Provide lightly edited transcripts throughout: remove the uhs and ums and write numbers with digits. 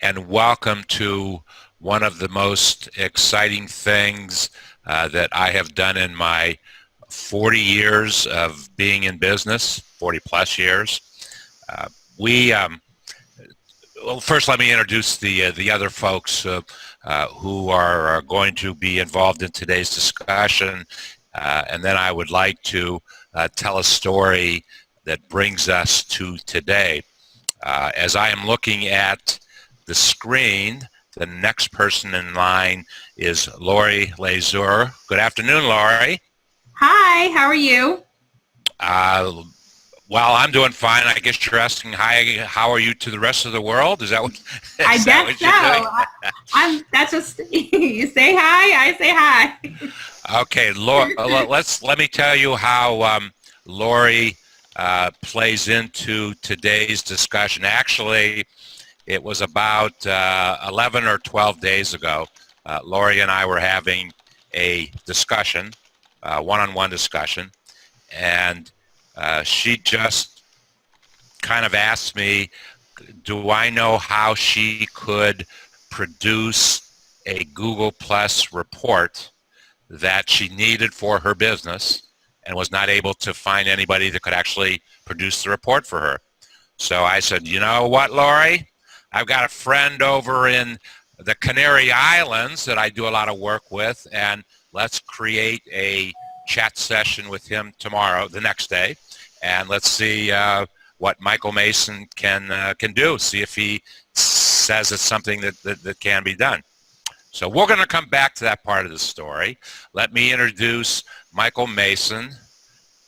and welcome to one of the most exciting things that I have done in my 40 years of being in business, 40 plus years. Uh, we Well, first let me introduce the other folks who are going to be involved in today's discussion, and then I would like to tell a story that brings us to today. As I am looking at the screen, the next person in line is Lori Lazur. Good afternoon, Lori. Hi, how are you? Uh, well, I'm doing fine. I guess you're asking, hi, how are you to the rest of the world? Is that what, I is that guess what so. you're doing? I'm that's just you say hi, I say hi. Okay, let me tell you how Lori plays into today's discussion. Actually, it was about 11 or 12 days ago. Lori and I were having a discussion, one-on-one discussion, and she just kind of asked me, do I know how she could produce a Google Plus report that she needed for her business and was not able to find anybody that could actually produce the report for her. So I said, you know what, Lori? I've got a friend over in the Canary Islands that I do a lot of work with, and let's create a chat session with him tomorrow, the next day, and let's see what Michael Mason can do. See if he says it's something that can be done. So we're going to come back to that part of the story. Let me introduce Michael Mason,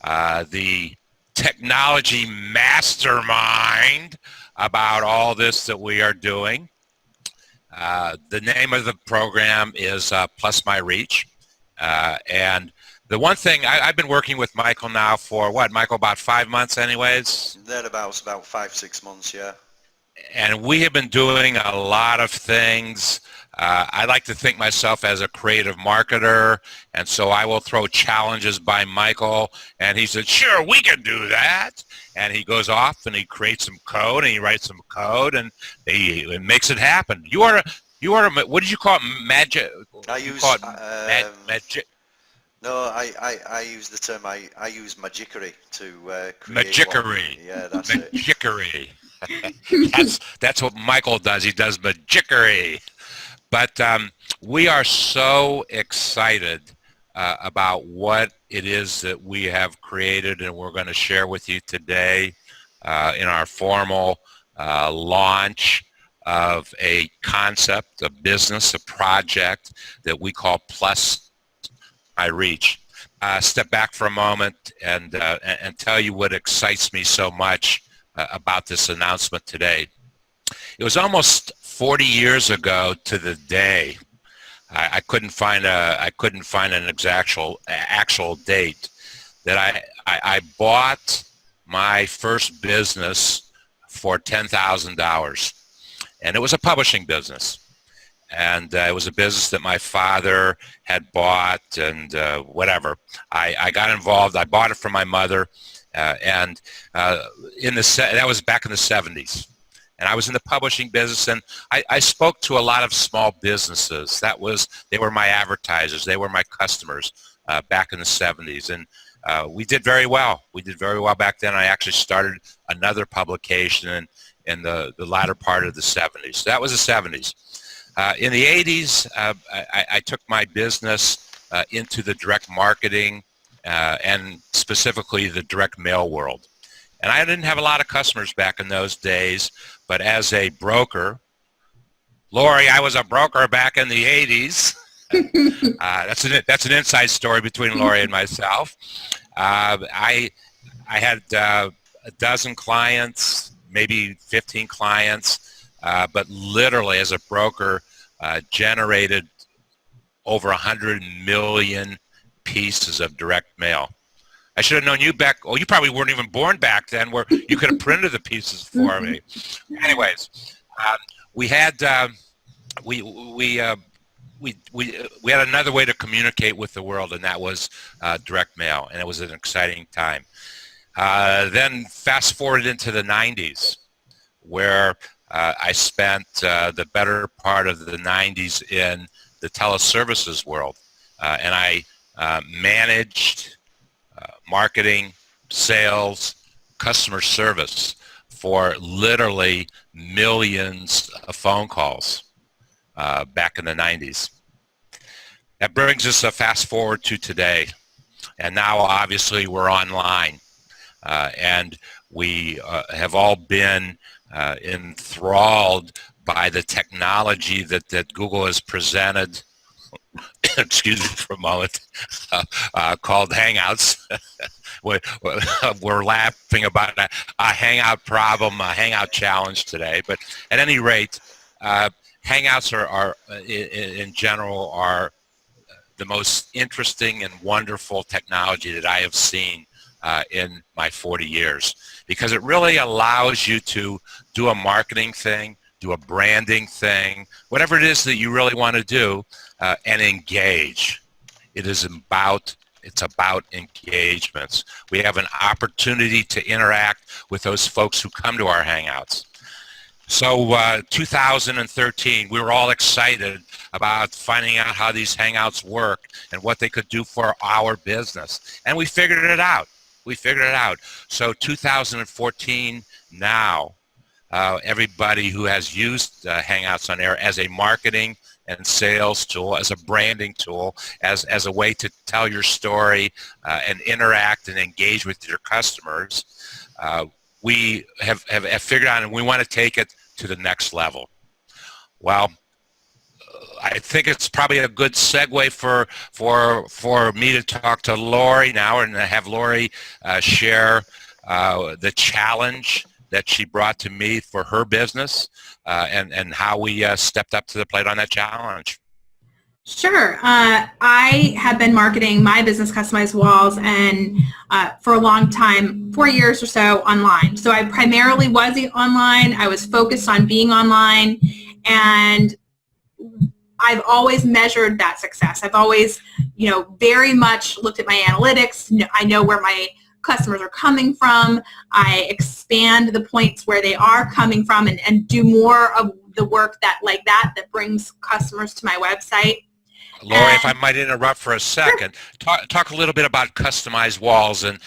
the technology mastermind about all this that we are doing. The name of the program is Plus My Reach. And the one thing, I've been working with Michael now for what, Michael, about 5 months anyways? Thereabouts, about 5-6 months, yeah. And we have been doing a lot of things. I like to think myself as a creative marketer, and so I will throw challenges by Michael, and he said, sure, we can do that. And he goes off and he creates some code and he writes some code and he makes it happen. What did you call it? Magic? I use, call it magic? no, I use the term, I use magickery to create Magickery. Yeah, that's Magickery. That's what Michael does. He does magickery. But we are so excited about what it is that we have created and we're going to share with you today in our formal launch of a concept, a business, a project that we call Plus My Reach. Step back for a moment and tell you what excites me so much about this announcement today. It was almost 40 years ago to the day. I couldn't find an actual date that I bought my first business for $10,000, and it was a publishing business. And it was a business that my father had bought, and whatever. I got involved. I bought it from my mother, and that was back in the 70s. And I was in the publishing business, and I spoke to a lot of small businesses. They were my advertisers. They were my customers back in the 70s, and we did very well. We did very well back then. I actually started another publication in the latter part of the 70s. So that was the 70s. In the 80s, I took my business into the direct marketing and specifically the direct mail world. And I didn't have a lot of customers back in those days, but as a broker, Lori, I was a broker back in the 80s. That's an inside story between Lori and myself. I had a dozen clients, maybe 15 clients, but literally as a broker, generated over 100 million pieces of direct mail. I should have known you you probably weren't even born back then, where you could have printed the pieces for me. Anyways, we had another way to communicate with the world, and that was direct mail, and it was an exciting time. Then fast forward into the 90s, where I spent the better part of the 90s in the teleservices world, and I managed marketing, sales, customer service for literally millions of phone calls back in the 90s. That brings us a fast forward to today. And now obviously we're online. And we have all been enthralled by the technology that Google has presented, excuse me for a moment, called Hangouts. We're laughing about a Hangout problem, a Hangout challenge today. But at any rate, Hangouts are in general, are the most interesting and wonderful technology that I have seen in my 40 years, because it really allows you to do a marketing thing, do a branding thing, whatever it is that you really want to do, and engage. It's about engagements. We have an opportunity to interact with those folks who come to our Hangouts. So 2013, we were all excited about finding out how these Hangouts work and what they could do for our business. And we figured it out. So 2014 now, everybody who has used Hangouts on Air as a marketing and sales tool, as a branding tool, as a way to tell your story and interact and engage with your customers, we have figured out, and we want to take it to the next level. Well, I think it's probably a good segue for me to talk to Lori now and have Lori share the challenge that she brought to me for her business and how we stepped up to the plate on that challenge. Sure. I have been marketing my business, Customized Walls, and for a long time, 4 years or so, online. So I primarily was online. I was focused on being online, and I've always measured that success. I've always, very much looked at my analytics. I know where my customers are coming from. I expand the points where they are coming from and do more of the work that brings customers to my website. Lori, if I might interrupt for a second, talk a little bit about Customized Walls, and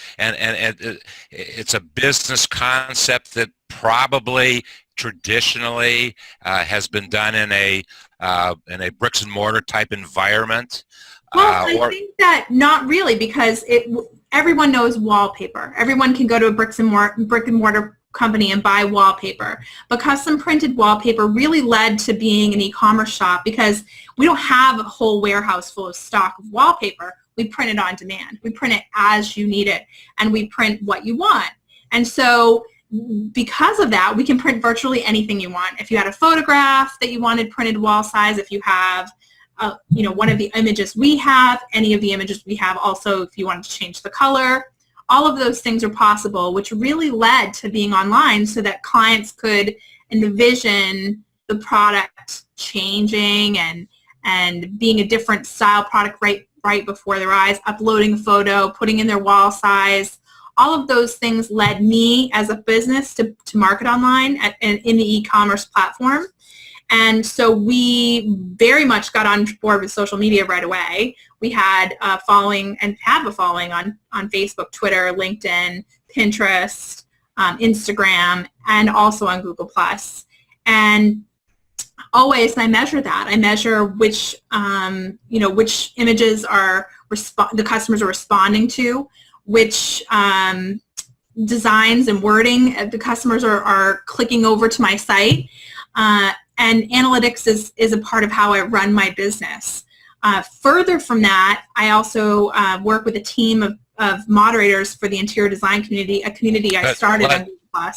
it's a business concept that probably traditionally has been done in a bricks and mortar type environment. Well, I think that not really, because everyone knows wallpaper. Everyone can go to a brick and mortar company and buy wallpaper. But custom printed wallpaper really led to being an e-commerce shop, because we don't have a whole warehouse full of stock of wallpaper. We print it on demand. We print it as you need it, and we print what you want. And so because of that, we can print virtually anything you want. If you had a photograph that you wanted printed wall size, if you have one of the images we have, any of the images we have, also if you wanted to change the color, all of those things are possible, which really led to being online so that clients could envision the product changing and being a different style product right before their eyes, uploading a photo, putting in their wall size. All of those things led me as a business to market online in the e-commerce platform. And so we very much got on board with social media right away. We had a following and have a following on Facebook, Twitter, LinkedIn, Pinterest, Instagram, and also on Google+. And always I measure that. I measure which images the customers are responding to, which designs and wording the customers are clicking over to my site. And analytics is a part of how I run my business. Further from that, I also work with a team of moderators for the interior design community, a community I started on Google+.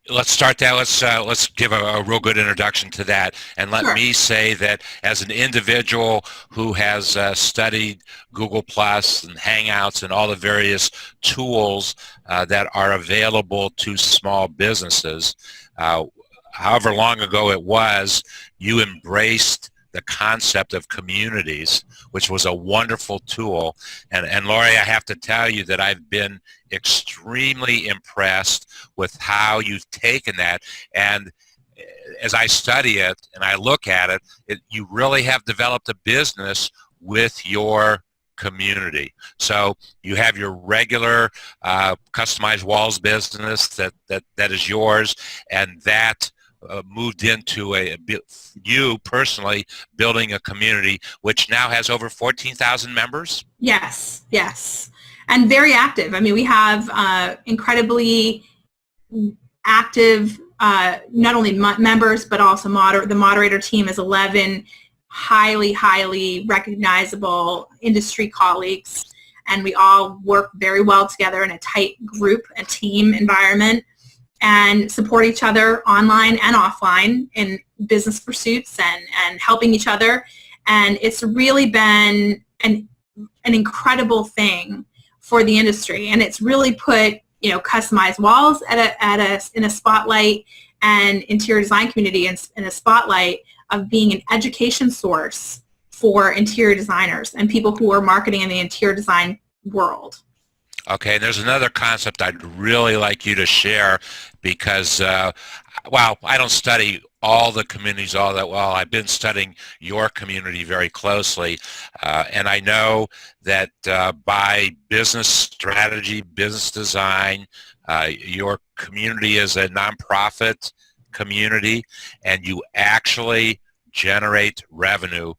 Let's start that. Let's give a real good introduction to that. And let me say that as an individual who has studied Google Plus and Hangouts and all the various tools that are available to small businesses, however long ago it was, you embraced the concept of communities, which was a wonderful tool. And Lori, I have to tell you that I've been extremely impressed with how you've taken that and as I study it and I look at it, you really have developed a business with your community. So you have your regular customized walls business that is yours, and that moved into you personally building a community which now has over 14,000 members? Yes, yes. And very active. I mean, we have incredibly active, not only members, but also the moderator team is 11 highly recognizable industry colleagues, and we all work very well together in a tight group, a team environment, and support each other online and offline in business pursuits and helping each other. And it's really been an incredible thing for the industry, and it's really put customized walls in a spotlight, and interior design community in a spotlight of being an education source for interior designers and people who are marketing in the interior design world. Okay, and there's another concept I'd really like you to share because, well, I don't study all the communities all that well. I've been studying your community very closely, and I know that by business strategy, business design, your community is a nonprofit community, and you actually generate revenue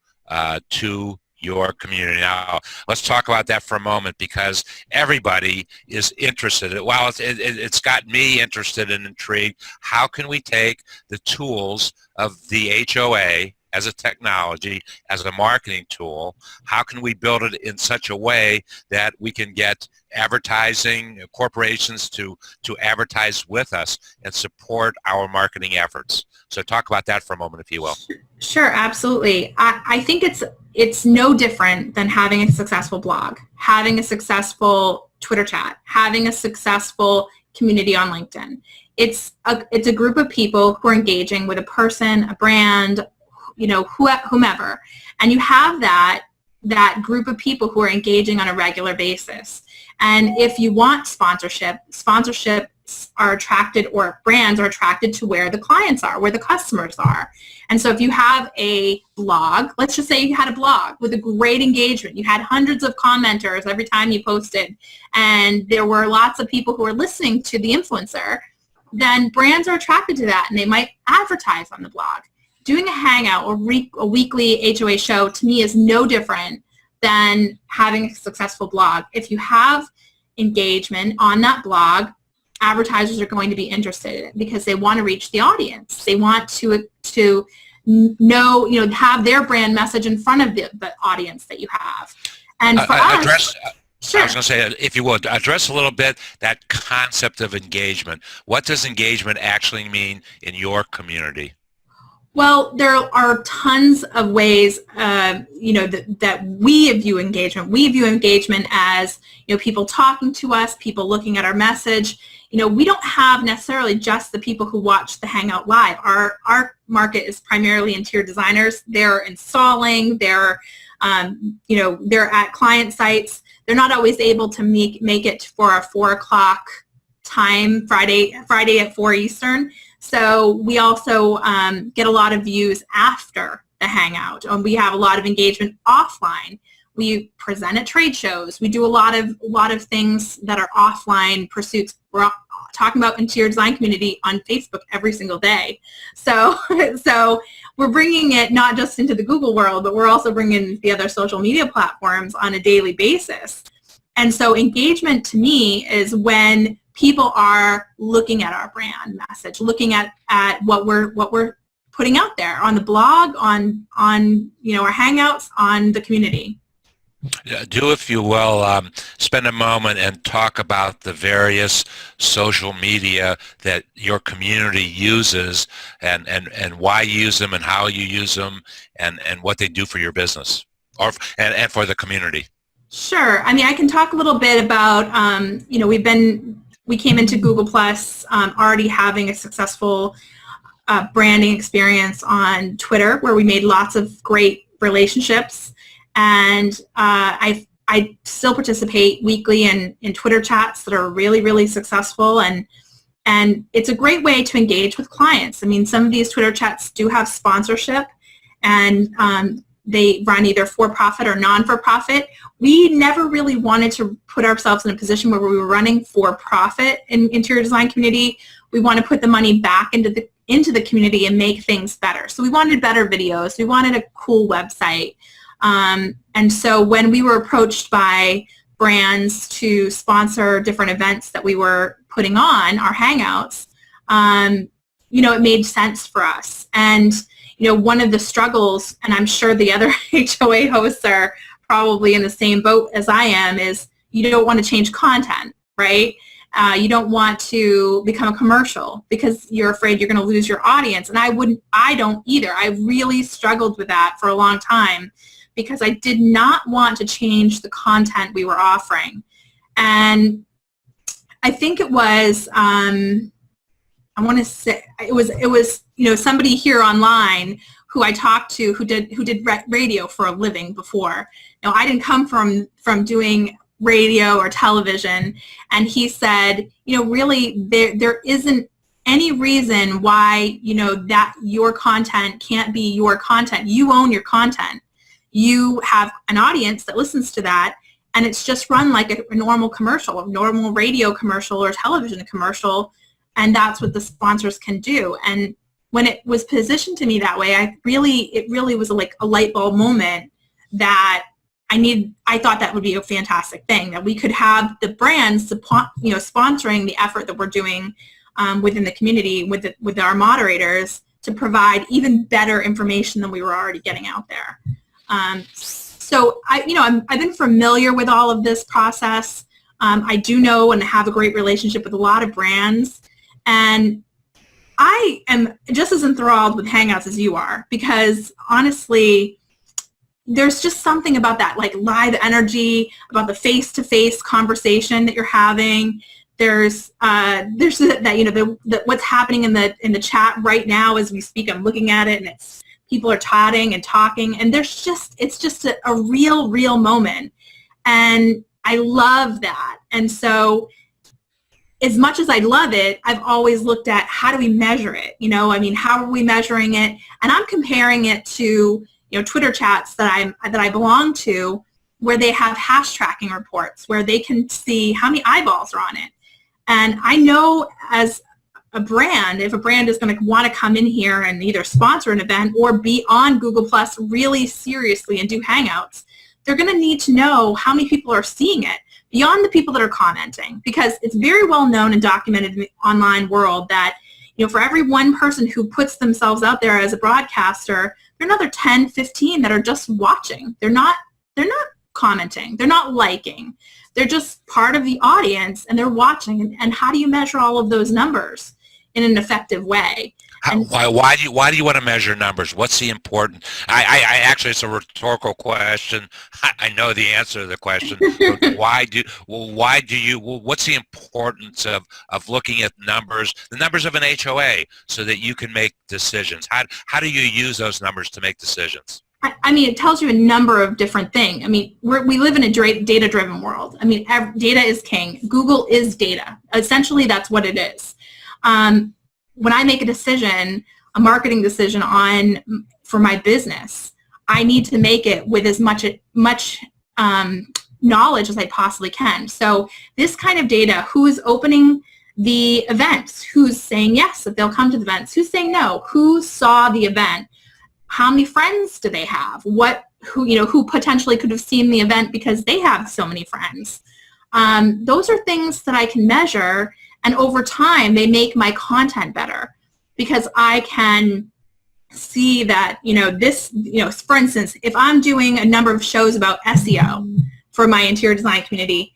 to your community. Now, let's talk about that for a moment because everybody is interested. Well, it's got me interested and intrigued. How can we take the tools of the HOA as a technology, as a marketing tool? How can we build it in such a way that we can get advertising corporations to advertise with us and support our marketing efforts? So talk about that for a moment, if you will. Sure, absolutely. I think it's no different than having a successful blog, having a successful Twitter chat, having a successful community on LinkedIn. It's a group of people who are engaging with a person, a brand, whomever, and you have that group of people who are engaging on a regular basis. And if you want sponsorships are attracted, or brands are attracted to where the clients are, where the customers are. And so if you have a blog, let's just say you had a blog with a great engagement, you had hundreds of commenters every time you posted, and there were lots of people who were listening to the influencer, then brands are attracted to that and they might advertise on the blog. Doing a hangout or a weekly HOA show to me is no different than having a successful blog. If you have engagement on that blog, advertisers are going to be interested in it because they want to reach the audience. They want to know, have their brand message in front of the audience that you have. And for us, sure. I was going to say, if you would, address a little bit that concept of engagement. What does engagement actually mean in your community? Well, there are tons of ways, that we view engagement. We view engagement as, people talking to us, people looking at our message. We don't have necessarily just the people who watch the Hangout live. Our market is primarily interior designers. They're installing. They're at client sites. They're not always able to make it for a 4 o'clock time, Friday at 4 Eastern. So we also get a lot of views after the Hangout, and we have a lot of engagement offline. We present at trade shows. We do a lot of things that are offline pursuits. We're talking about interior design community on Facebook every single day. So we're bringing it not just into the Google world, but we're also bringing the other social media platforms on a daily basis. And so engagement to me is when people are looking at our brand message, looking at what we're putting out there on the blog, on our Hangouts, on the community. Do, if you will, spend a moment and talk about the various social media that your community uses and why you use them and how you use them and what they do for your business and for the community. Sure. I mean, I can talk a little bit about, we came into Google Plus already having a successful branding experience on Twitter where we made lots of great relationships. And I still participate weekly in Twitter chats that are really, really successful. And And it's a great way to engage with clients. I mean, some of these Twitter chats do have sponsorship, and they run either for-profit or non-for-profit. We never really wanted to put ourselves in a position where we were running for-profit in interior design community. We want to put the money back into the community and make things better. So we wanted better videos. We wanted a cool website. And so when we were approached by brands to sponsor different events that we were putting on, our Hangouts, it made sense for us. And one of the struggles, and I'm sure the other HOA hosts are probably in the same boat as I am, is you don't want to change content, right? You don't want to become a commercial because you're afraid you're going to lose your audience. And I don't either. I really struggled with that for a long time because I did not want to change the content we were offering. And I think it was, I want to say, it was somebody here online who I talked to who did radio for a living before. Now, I didn't come from doing radio or television, and he said, really there isn't any reason why, that your content can't be your content. You own your content. You have an audience that listens to that, and it's just run like a normal commercial, a normal radio commercial or television commercial, and that's what the sponsors can do. And when it was positioned to me that way, it really was like a light bulb moment that I thought that would be a fantastic thing, that we could have the brands, sponsoring the effort that we're doing within the community with our moderators to provide even better information than we were already getting out there. So I've been familiar with all of this process. I do know and have a great relationship with a lot of brands, and I am just as enthralled with Hangouts as you are, because honestly, there's just something about that, like live energy, about the face-to-face conversation that you're having. There's that what's happening in the chat right now as we speak. I'm looking at it, and it's people are chatting and talking, and it's just a real moment, and I love that. And so, as much as I love it, I've always looked at how do we measure it? How are we measuring it? And I'm comparing it to Twitter chats that I belong to, where they have hash tracking reports, where they can see how many eyeballs are on it. And I know as a brand, if a brand is going to want to come in here and either sponsor an event or be on Google Plus really seriously and do Hangouts, they're going to need to know how many people are seeing it beyond the people that are commenting, because it's very well known and documented in the online world that for every one person who puts themselves out there as a broadcaster, there are another 10, 15 that are just watching. They're not commenting. They're not liking. They're just part of the audience, and they're watching. And how do you measure all of those numbers in an effective way? Why do you want to measure numbers? What's the important? I actually, it's a rhetorical question. I know the answer to the question. But what's the importance of looking at numbers, the numbers of an HOA, so that you can make decisions? How do you use those numbers to make decisions? It tells you a number of different things. We live in a data-driven world. Data is king. Google is data. Essentially, that's what it is. When I make a decision, a marketing decision for my business, I need to make it with as much knowledge as I possibly can. So this kind of data, who's opening the events, who's saying yes that they'll come to the events, who's saying no, who saw the event, how many friends do they have, who potentially could have seen the event because they have so many friends. Those are things that I can measure. And over time, they make my content better, because I can see that, for instance, if I'm doing a number of shows about SEO for my interior design community,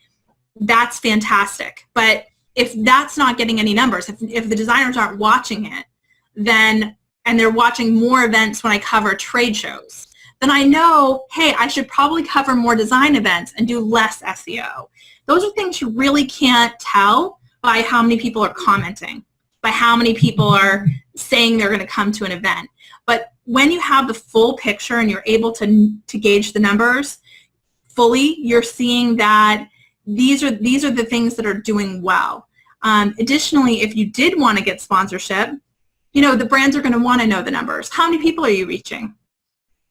that's fantastic. But if that's not getting any numbers, if the designers aren't watching it, and they're watching more events when I cover trade shows, then I know, hey, I should probably cover more design events and do less SEO. Those are things you really can't tell by how many people are commenting, by how many people are saying they're going to come to an event. But when you have the full picture and you're able to gauge the numbers fully, you're seeing that these are the things that are doing well. Additionally, if you did want to get sponsorship, the brands are going to want to know the numbers. How many people are you reaching?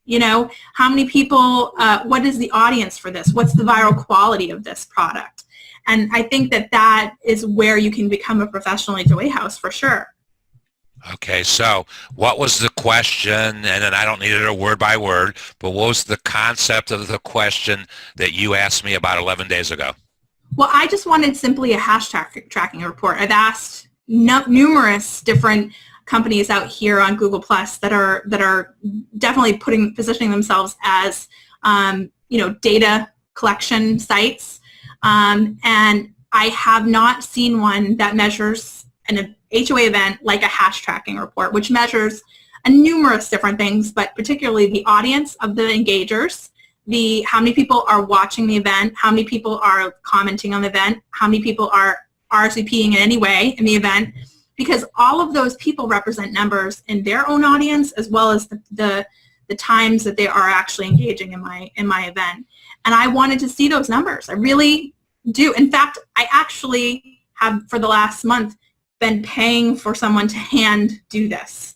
How many people, what is the audience for this? What's the viral quality of this product? And I think that is where you can become a professional HOA house for sure. Okay, so what was the question? And then I don't need it a word by word, but what was the concept of the question that you asked me about 11 days ago? Well, I just wanted simply a hashtag tracking report. I've asked numerous different companies out here on Google Plus that are definitely positioning themselves as data collection sites, and I have not seen one that measures an HOA event like a hash tracking report, which measures numerous different things, but particularly the audience of the engagers, how many people are watching the event, how many people are commenting on the event, how many people are RSVPing in any way in the event, because all of those people represent numbers in their own audience as well as the times that they are actually engaging in my event. And I wanted to see those numbers. I really do. In fact, I actually have for the last month been paying for someone to hand do this.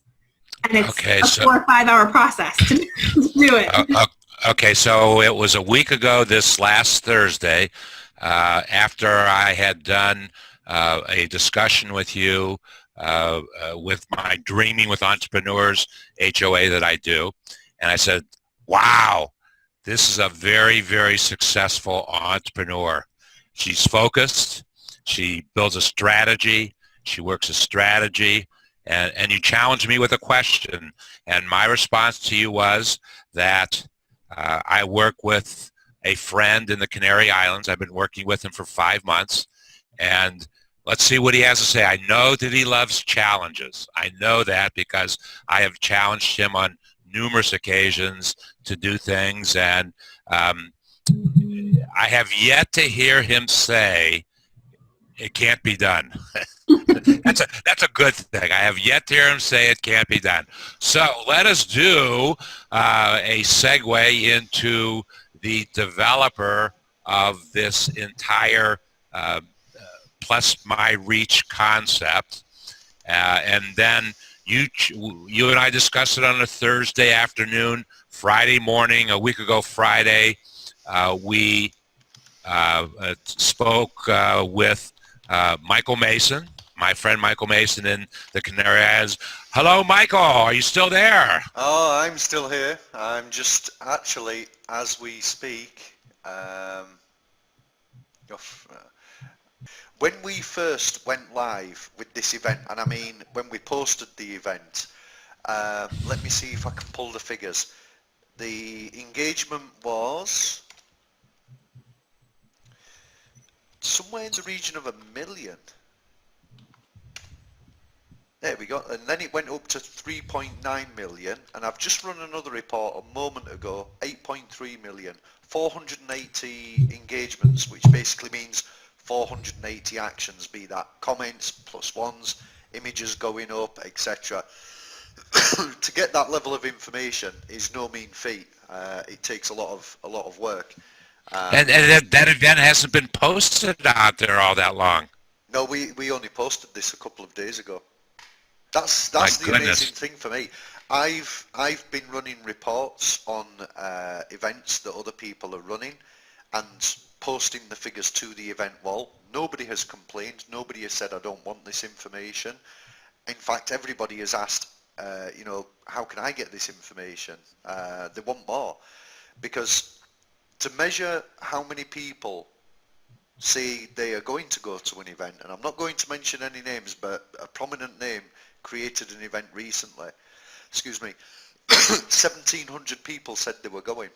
And it's a 4 or 5 hour process to do it. Okay, so it was a week ago this last Thursday, after I had done a discussion with you with my Dreaming with Entrepreneurs HOA that I do. And I said, wow, this is a very, very successful entrepreneur. She's focused. She builds a strategy. She works a strategy. And you challenged me with a question. And my response to you was that I work with a friend in the Canary Islands. I've been working with him for 5 months. And let's see what he has to say. I know that he loves challenges. I know that because I have challenged him on numerous occasions to do things. And I have yet to hear him say, it can't be done. That's a good thing. I have yet to hear him say it can't be done. So let us do a segue into the developer of this entire Plus My Reach concept. And then you and I discussed it on a Thursday afternoon. Friday morning, a week ago Friday, we spoke with Michael Mason, my friend Michael Mason in the Canary Islands. Hello, Michael. Are you still there? Oh, I'm still here. I'm just actually, as we speak, when we first went live with this event, and I mean when we posted the event, let me see if I can pull the figures. The engagement was somewhere in the region of 1 million. There we go. And then it went up to 3.9 million. And I've just run another report a moment ago, 8.3 million. 480 engagements, which basically means 480 actions, be that comments, plus ones, images going up, etc. To get that level of information is no mean feat. It takes a lot of work. And that event hasn't been posted out there all that long. No, we only posted this a couple of days ago. That's the amazing thing for me. I've been running reports on events that other people are running and posting the figures to the event wall. Nobody has complained. Nobody has said I don't want this information. In fact, everybody has asked, how can I get this information? They want more, because to measure how many people say they are going to go to an event, and I'm not going to mention any names, but a prominent name created an event recently. Excuse me. 1,700 people said they were going.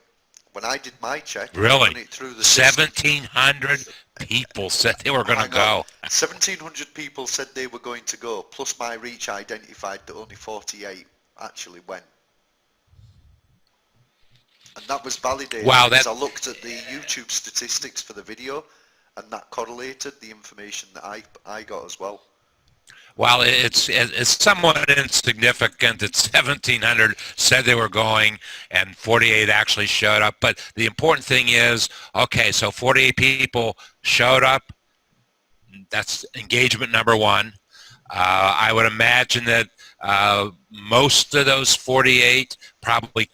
When I did my check, really, it through the 1,700 people said they were going to go. 1,700 people said they were going to go. Plus, My Reach identified that only 48 actually went, and that was validated. Wow, because I looked at the YouTube statistics for the video, and that correlated the information that I got as well. Well, it's somewhat insignificant that 1,700 said they were going and 48 actually showed up. But the important thing is, okay, so 48 people showed up. that's engagement number one. I would imagine that most of those 48 probably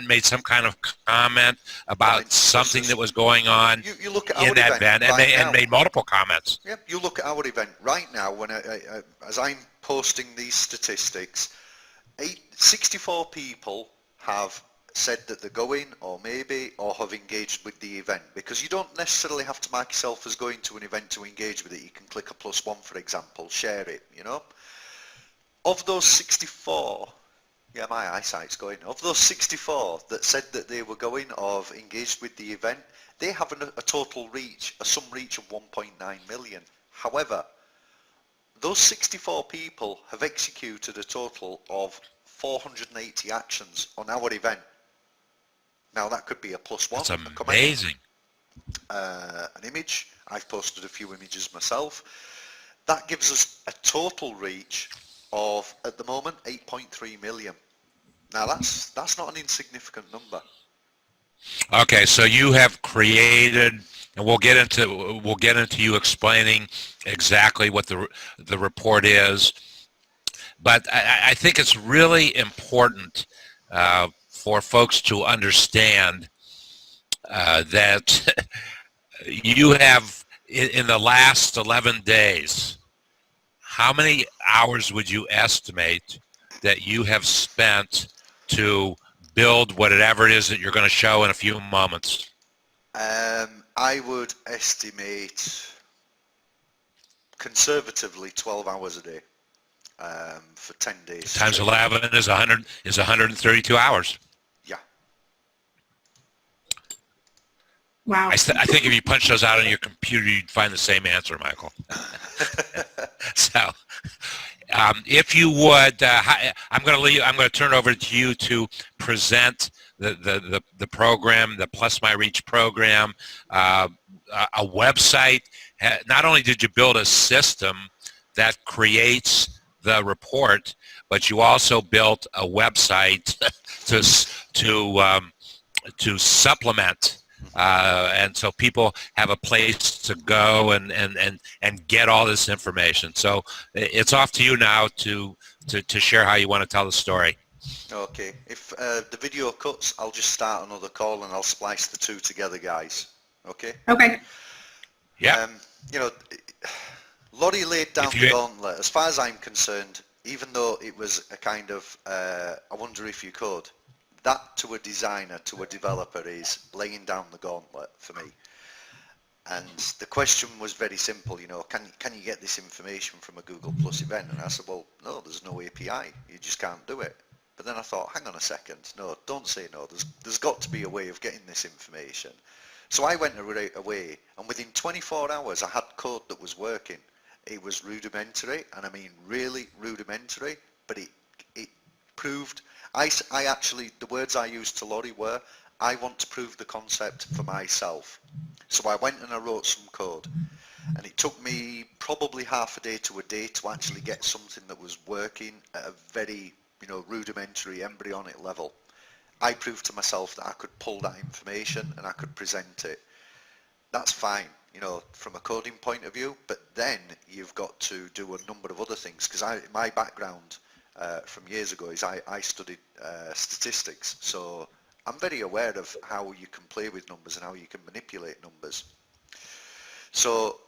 made some kind of comment about something that was going on You look at in our that event event, and right now. made multiple comments. Yeah, you look at our event right now. When as I'm posting these statistics, 64 people have said that they're going, or maybe, or have engaged with the event. Because you don't necessarily have to mark yourself as going to an event to engage with it. You can click a +1, for example, share it, you know. Of those 64, yeah, my eyesight's going. Of those 64 that said that they were going or have engaged with the event, they have a total reach, a sum reach of 1.9 million. However, those 64 people have executed a total of 480 actions on our event. Now that could be a +1, That's a comment, amazing. an image. I've posted a few images myself. That gives us a total reach of, at the moment, 8.3 million. Now that's not an insignificant number. Okay, so you have created, and we'll get into you explaining exactly what the report is. But I think it's really important for folks to understand that you have, in the last 11 days, how many hours would you estimate that you have spent to build whatever it is that you're going to show in a few moments? I would estimate conservatively 12 hours a day for 10 days. Times straight. 11 is 132 hours. Yeah. Wow. I think if you punch those out on your computer, you'd find the same answer, Michael. So, if you would, I'm going to turn it over to you to present the program, the Plus My Reach program, a website. Not only did you build a system that creates the report, but you also built a website to supplement. And so people have a place to go and get all this information. So it's off to you now to share how you want to tell the story. Okay. If the video cuts, I'll just start another call and I'll splice the two together, guys. Okay? Okay. Yeah. You know, Laurie laid down the gauntlet. As far as I'm concerned, even though it was a kind of, I wonder if you could, that to a designer, to a developer, is laying down the gauntlet for me. And the question was very simple, you know, can you get this information from a Google Plus event? And I said, well, no, there's no API. You just can't do it. But then I thought, hang on a second. No, don't say no. There's got to be a way of getting this information. So I went away, and within 24 hours, I had code that was working. It was rudimentary, and I mean really rudimentary, but it proved. I actually, the words I used to Laurie were, I want to prove the concept for myself. So I went and I wrote some code, and it took me probably half a day to a day to actually get something that was working at a very, you know, rudimentary, embryonic level. I proved to myself that I could pull that information and I could present it. That's fine, you know, from a coding point of view, but then you've got to do a number of other things, because my background from years ago is I studied statistics, so I'm very aware of how you can play with numbers and how you can manipulate numbers. So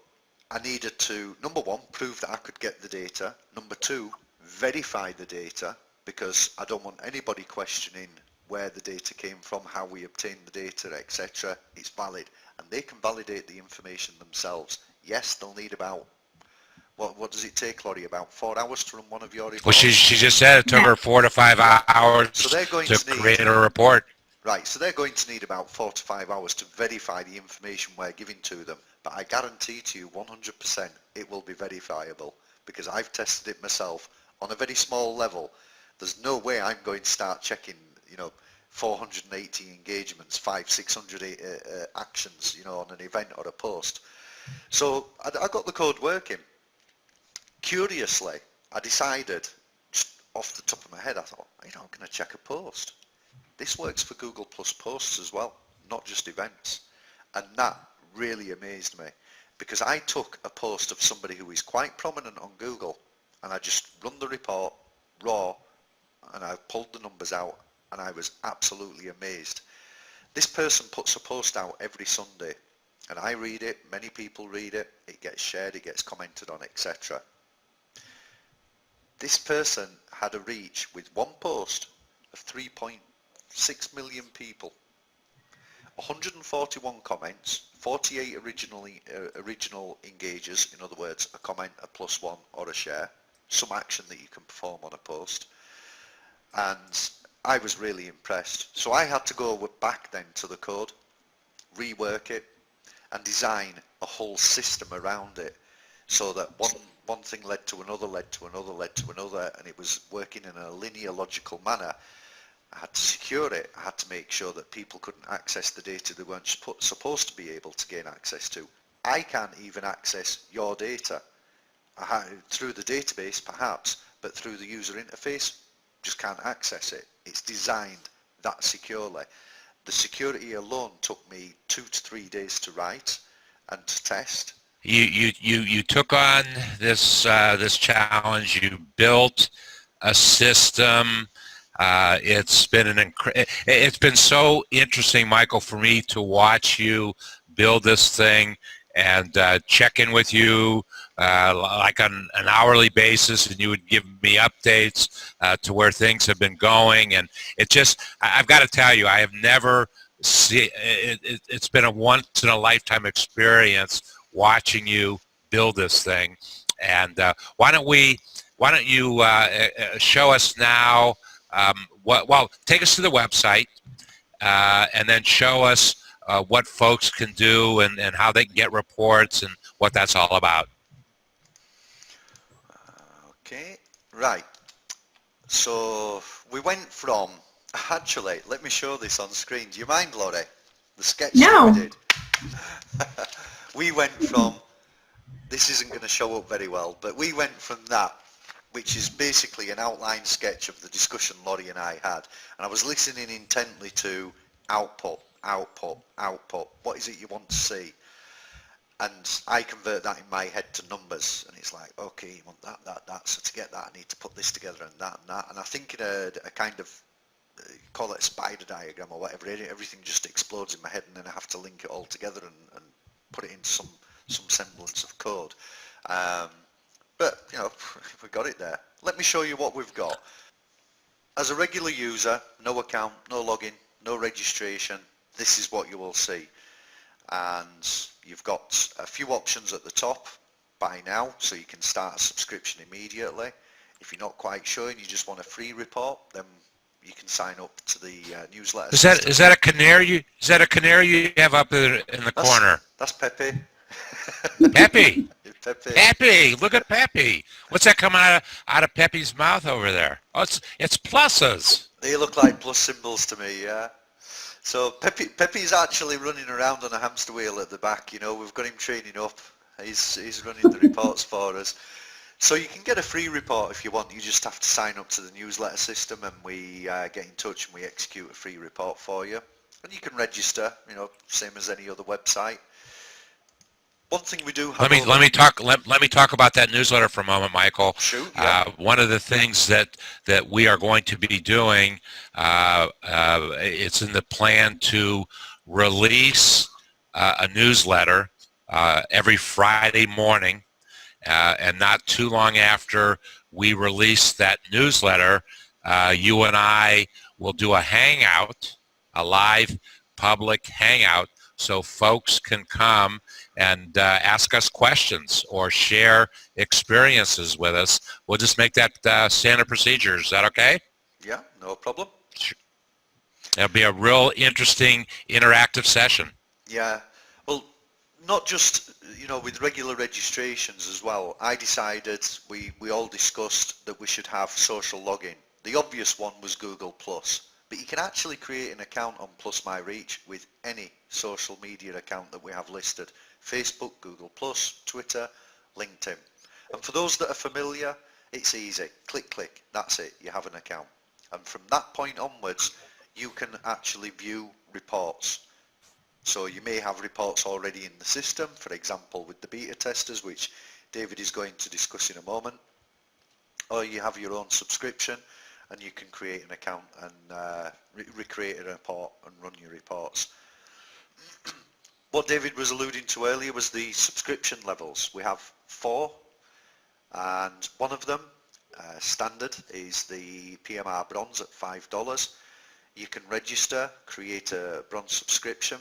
I needed to, number one, prove that I could get the data. Number two, verify the data, because I don't want anybody questioning where the data came from, how we obtained the data, etc. It's valid, and they can validate the information themselves. Yes, they'll need about, what does it take, Laurie? About 4 hours to run one of your reports? Well, she just said it took her 4 to 5 hours so they're going to create a report. Right, so they're going to need about 4 to 5 hours to verify the information we're giving to them. But I guarantee to you 100% it will be verifiable, because I've tested it myself on a very small level. There's no way I'm going to start checking, you know, 480 engagements, 600 actions, you know, on an event or a post. So I got the code working. Curiously, I decided, just off the top of my head, I thought, you know, I'm going to check a post. This works for Google Plus posts as well, not just events. And that really amazed me. because I took a post of somebody who is quite prominent on Google and I just run the report raw and I pulled the numbers out and I was absolutely amazed. This person puts a post out every Sunday and I read it, many people read it, it gets shared, it gets commented on, etc. This person had a reach with one post of 3.6 million people, 141 comments, 48 original engagers, in other words, a comment, a plus one or a share, some action that you can perform on a post, and I was really impressed. So I had to go back then to the code, rework it, and design a whole system around it so that one thing led to another, led to another, led to another, and it was working in a linear logical manner. I had to secure it. I had to make sure that people couldn't access the data they weren't supposed to be able to gain access to. I can't even access your data through the database perhaps, but through the user interface, just can't access it. It's designed that securely. The security alone took me 2 to 3 days to write and to test. You took on this this challenge. You built a system. It's been so interesting, Michael, for me to watch you build this thing and check in with you like on an hourly basis, and you would give me updates to where things have been going. And it just, I've got to tell you, I have never seen it's been a once in a lifetime experience watching you build this thing. And why don't you show us now? Well, take us to the website and then show us what folks can do and how they can get reports and what that's all about. Okay, right. So we went from, actually, let me show this on screen. Do you mind, Laurie? The sketch No. that we did. We went from, this isn't going to show up very well, but we went from that, which is basically an outline sketch of the discussion Laurie and I had. And I was listening intently to output, output, output. What is it you want to see? And I convert that in my head to numbers. And it's like, okay, you want that, that, that. So to get that, I need to put this together and that and that. And I think in a kind of, call it a spider diagram or whatever, everything just explodes in my head and then I have to link it all together and put it into some semblance of code. But, you know, we got it there. Let me show you what we've got. As a regular user, no account, no login, no registration, this is what you will see. And you've got a few options at the top, buy now, so you can start a subscription immediately. If you're not quite sure and you just want a free report, then you can sign up to the newsletter. Is that a canary? Is that a canary you have up in the corner? That's Pepe. Pepe. Pepe. Pepe. Look at Pepe. What's that coming out of Pepe's mouth over there? Oh, it's pluses. They look like plus symbols to me, yeah. So Pepe's actually running around on a hamster wheel at the back. You know, we've got him training up. He's running the reports for us. So you can get a free report if you want. You just have to sign up to the newsletter system and we get in touch and we execute a free report for you. And you can register, you know, same as any other website. One thing we do have let me talk about that newsletter for a moment, Michael. Shoot, yeah. One of the things that we are going to be doing, it's in the plan to release a newsletter every Friday morning, and not too long after we release that newsletter, you and I will do a hangout, a live public hangout, so folks can come and ask us questions or share experiences with us. We'll just make that standard procedure. Is that okay? Yeah, no problem. Sure. It'll be a real interesting interactive session. Yeah, well, not just, you know, with regular registrations as well. I decided, we all discussed that we should have social login. The obvious one was Google+. But you can actually create an account on Plus My Reach with any social media account that we have listed. Facebook, Google+, Twitter, LinkedIn. And for those that are familiar, it's easy. Click, click, that's it, you have an account. And from that point onwards, you can actually view reports. So you may have reports already in the system, for example with the beta testers, which David is going to discuss in a moment, or you have your own subscription and you can create an account and recreate a report and run your reports. What David was alluding to earlier was the subscription levels. We have 4, and one of them, standard, is the PMR Bronze at $5. You can register, create a bronze subscription,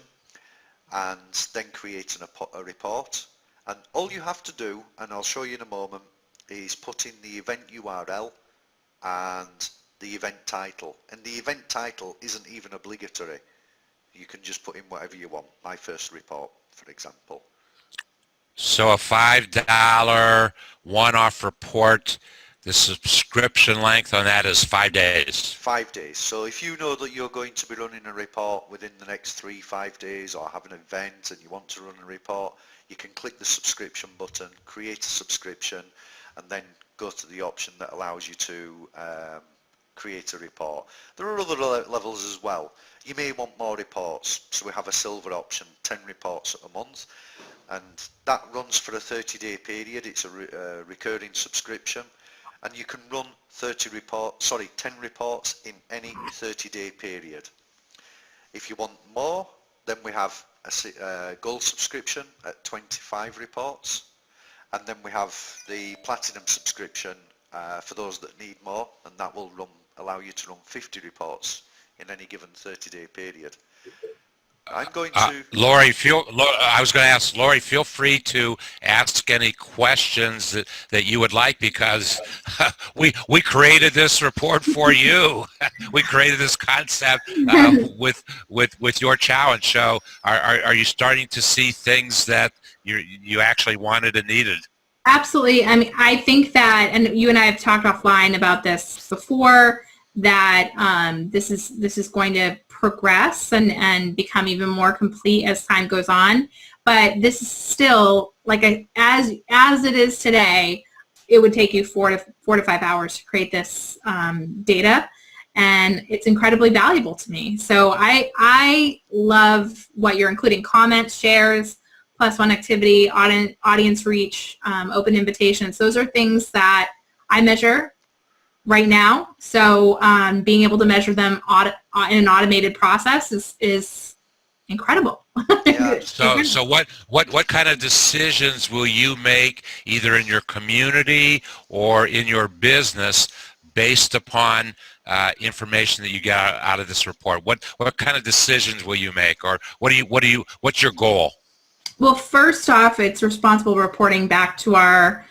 and then create a report. And all you have to do, and I'll show you in a moment, is put in the event URL and the event title. And the event title isn't even obligatory. You can just put in whatever you want. My first report, for example. So a $5 one-off report, the subscription length on that is 5 days. 5 days. So if you know that you're going to be running a report within the next 3-5 days, or have an event and you want to run a report, you can click the subscription button, create a subscription, and then go to the option that allows you to create a report. There are other levels as well. You may want more reports, so we have a silver option, 10 reports a month, and that runs for a 30-day period. It's a recurring subscription, and you can run 10 reports in any 30-day period. If you want more, then we have a gold subscription at 25 reports, and then we have the platinum subscription for those that need more, and that will allow you to run 50 reports in any given 30-day period. I'm going to... Lori, I was going to ask Lori, feel free to ask any questions that you would like, because we created this report for you. We created this concept with your challenge. So are you starting to see things that you actually wanted and needed? Absolutely. I mean, I think that, and you and I have talked offline about this before, that this is going to progress and become even more complete as time goes on. But this is still, like, as it is today, it would take you 4 to 5 hours to create this data, and it's incredibly valuable to me. So I love what you're including: comments, shares, +1 activity, audience reach, open invitations. Those are things that I measure right now. So being able to measure them in an automated process is incredible. Yeah. So what kind of decisions will you make, either in your community or in your business, based upon information that you get out of this report? What kind of decisions will you make, or what's your goal? Well, first off, it's responsible reporting back to our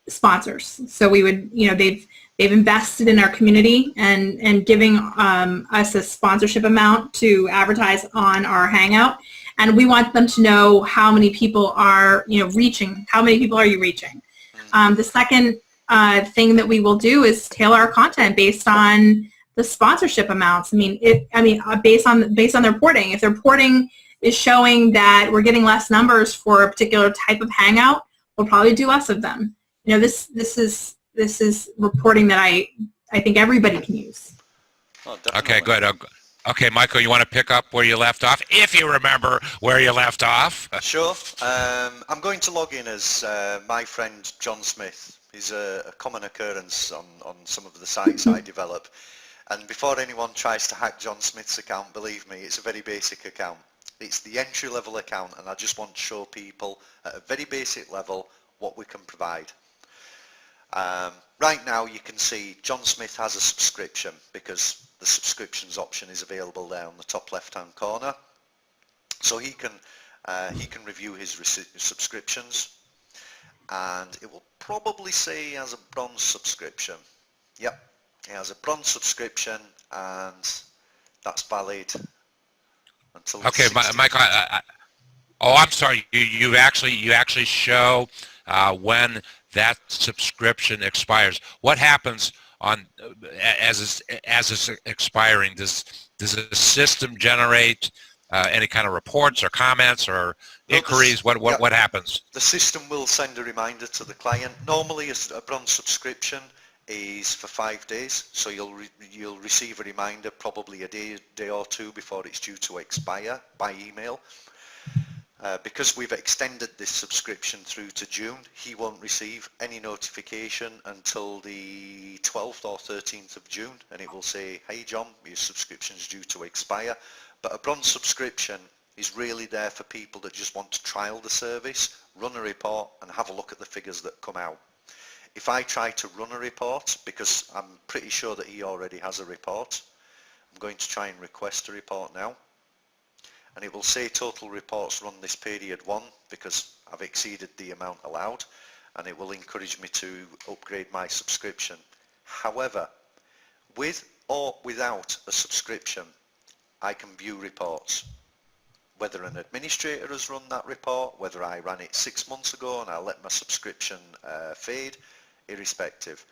sponsors. So we would, they've invested in our community and giving us a sponsorship amount to advertise on our Hangout, and we want them to know how many people are reaching. How many people are you reaching? The second thing that we will do is tailor our content based on the sponsorship amounts. Based on the reporting. If the reporting is showing that we're getting less numbers for a particular type of Hangout, we'll probably do less of them. This is reporting that I think everybody can use. Oh, okay, good. Okay, Michael, you want to pick up where you left off, if you remember where you left off? Sure. I'm going to log in as my friend John Smith. He's a common occurrence on some of the sites I develop. And before anyone tries to hack John Smith's account, believe me, it's a very basic account. It's the entry-level account, and I just want to show people at a very basic level what we can provide. Right now you can see John Smith has a subscription, because the subscriptions option is available there on the top left-hand corner. So he can review his subscriptions, and it will probably say he has a bronze subscription. Yep, he has a bronze subscription, and that's valid until... Okay, Michael. I'm sorry. You actually show when that subscription expires. What happens as it's expiring? Does the system generate any kind of reports or comments or inquiries? What happens? The system will send a reminder to the client. Normally, a bronze subscription is for 5 days, so you'll receive a reminder probably a day or two before it's due to expire by email. Because we've extended this subscription through to June, he won't receive any notification until the 12th or 13th of June, and it will say, hey John, your subscription's due to expire. But a bronze subscription is really there for people that just want to trial the service, run a report and have a look at the figures that come out. If I try to run a report, because I'm pretty sure that he already has a report, I'm going to try and request a report now. And it will say total reports run this period 1 because I've exceeded the amount allowed, and it will encourage me to upgrade my subscription. However, with or without a subscription, I can view reports. Whether an administrator has run that report, whether I ran it 6 months ago and I let my subscription fade, irrespective.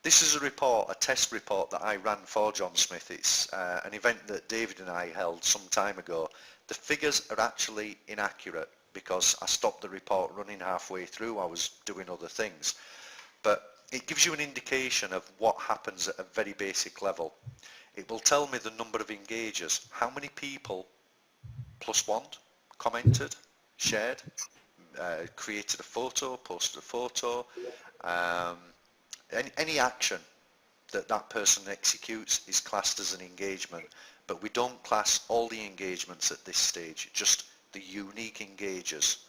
This is a report, a test report that I ran for John Smith. It's an event that David and I held some time ago. The figures are actually inaccurate because I stopped the report running halfway through. I was doing other things. But it gives you an indication of what happens at a very basic level. It will tell me the number of engagers, how many people +1 commented, shared, created a photo, posted a photo, any action that that person executes is classed as an engagement, but we don't class all the engagements at this stage, just the unique engagers.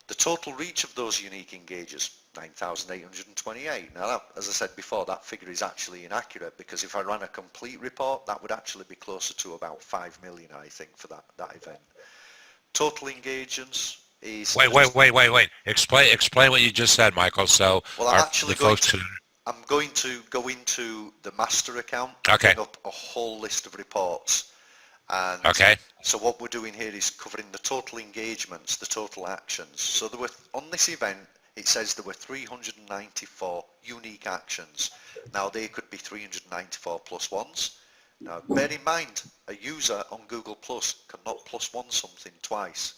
The total reach of those unique engagers, 9,828. Now, that, as I said before, that figure is actually inaccurate because if I ran a complete report, that would actually be closer to about 5 million, I think, for that event. Total engagements is... Wait. Explain what you just said, Michael. So well, I'm going to go into the master account, okay, bring up a whole list of reports. And okay. So what we're doing here is covering the total engagements, the total actions. So there were, on this event, it says there were 394 unique actions. Now they could be 394 +1s. Now bear in mind, a user on Google Plus cannot +1 something twice.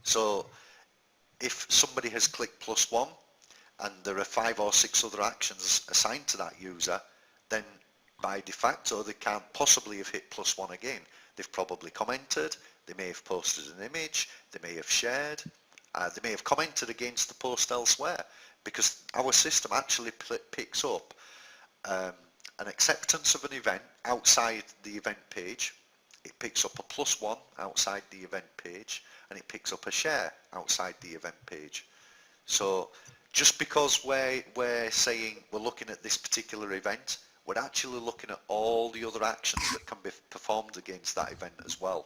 So if somebody has clicked +1 and there are 5 or 6 other actions assigned to that user, then by de facto they can't possibly have hit +1 again. They've probably commented, they may have posted an image, they may have shared, they may have commented against the post elsewhere, because our system actually picks up an acceptance of an event outside the event page, it picks up a +1 outside the event page, and it picks up a share outside the event page. So just because we're saying we're looking at this particular event, we're actually looking at all the other actions that can be performed against that event as well.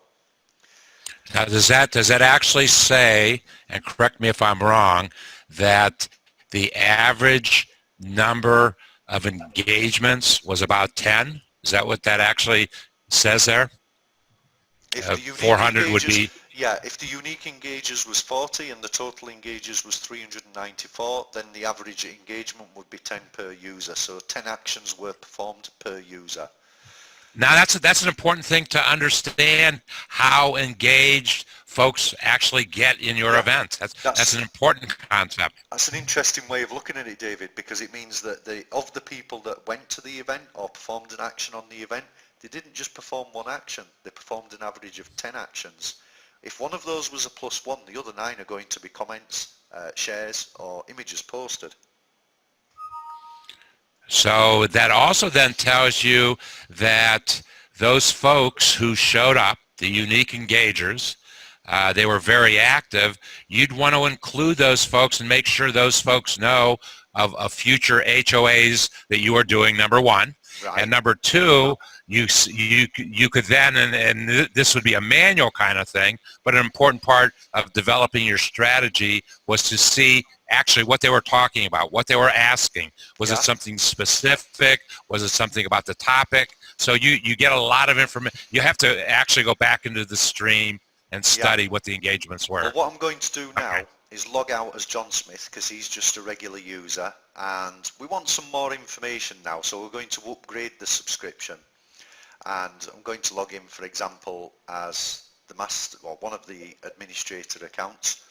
Now, does that actually say, and correct me if I'm wrong, that the average number of engagements was about 10? Is that what that actually says there? If the unique 400 would be... Yeah, if the unique engagers was 40 and the total engagers was 394, then the average engagement would be 10 per user. So 10 actions were performed per user. Now that's an important thing to understand, how engaged folks actually get in your event. That's an important concept. That's an interesting way of looking at it, David, because it means that of the people that went to the event or performed an action on the event, they didn't just perform one action, they performed an average of 10 actions. If one of those was a +1, the other 9 are going to be comments, shares, or images posted. So that also then tells you that those folks who showed up, the unique engagers, they were very active. You'd want to include those folks and make sure those folks know of future HOAs that you are doing, number one. Right. And number two, you could then, and this would be a manual kind of thing, but an important part of developing your strategy was to see actually what they were talking about, what they were asking. Was it something specific? Was it something about the topic? So you get a lot of information. You have to actually go back into the stream and study what the engagements were. Well, what I'm going to do now is log out as John Smith, because he's just a regular user, and we want some more information now, so we're going to upgrade the subscription. And I'm going to log in, for example, as the master, or one of the administrator accounts.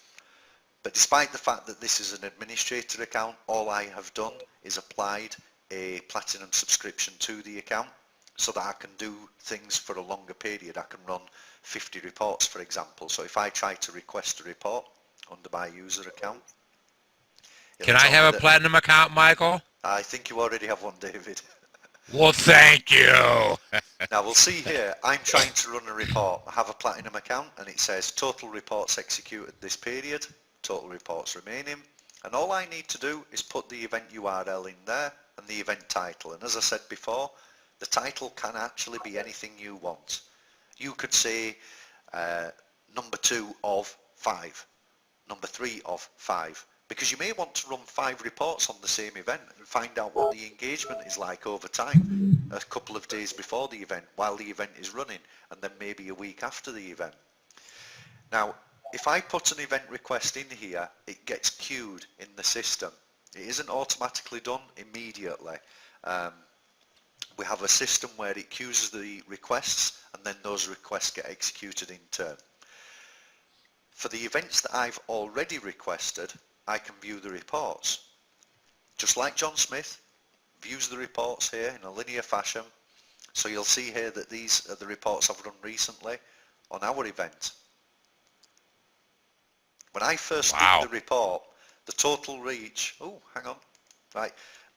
But despite the fact that this is an administrator account, all I have done is applied a platinum subscription to the account so that I can do things for a longer period. I can run 50 reports, for example. So if I try to request a report under my user account, Can I have a platinum account, Michael? I think you already have one, David. Well, thank you. Now we'll see here, I'm trying to run a report. I have a platinum account and it says total reports executed this period, total reports remaining, and all I need to do is put the event URL in there and the event title. And as I said before, the title can actually be anything you want. You could say number 2 of 5, number 3 of 5, because you may want to run 5 reports on the same event and find out what the engagement is like over time, a couple of days before the event, while the event is running, and then maybe a week after the event. Now, if I put an event request in here, it gets queued in the system. It isn't automatically done immediately. We have a system where it queues the requests and then those requests get executed in turn. For the events that I've already requested, I can view the reports. Just like John Smith views the reports here in a linear fashion. So you'll see here that these are the reports I've run recently on our event. When I first did the report, the total reach,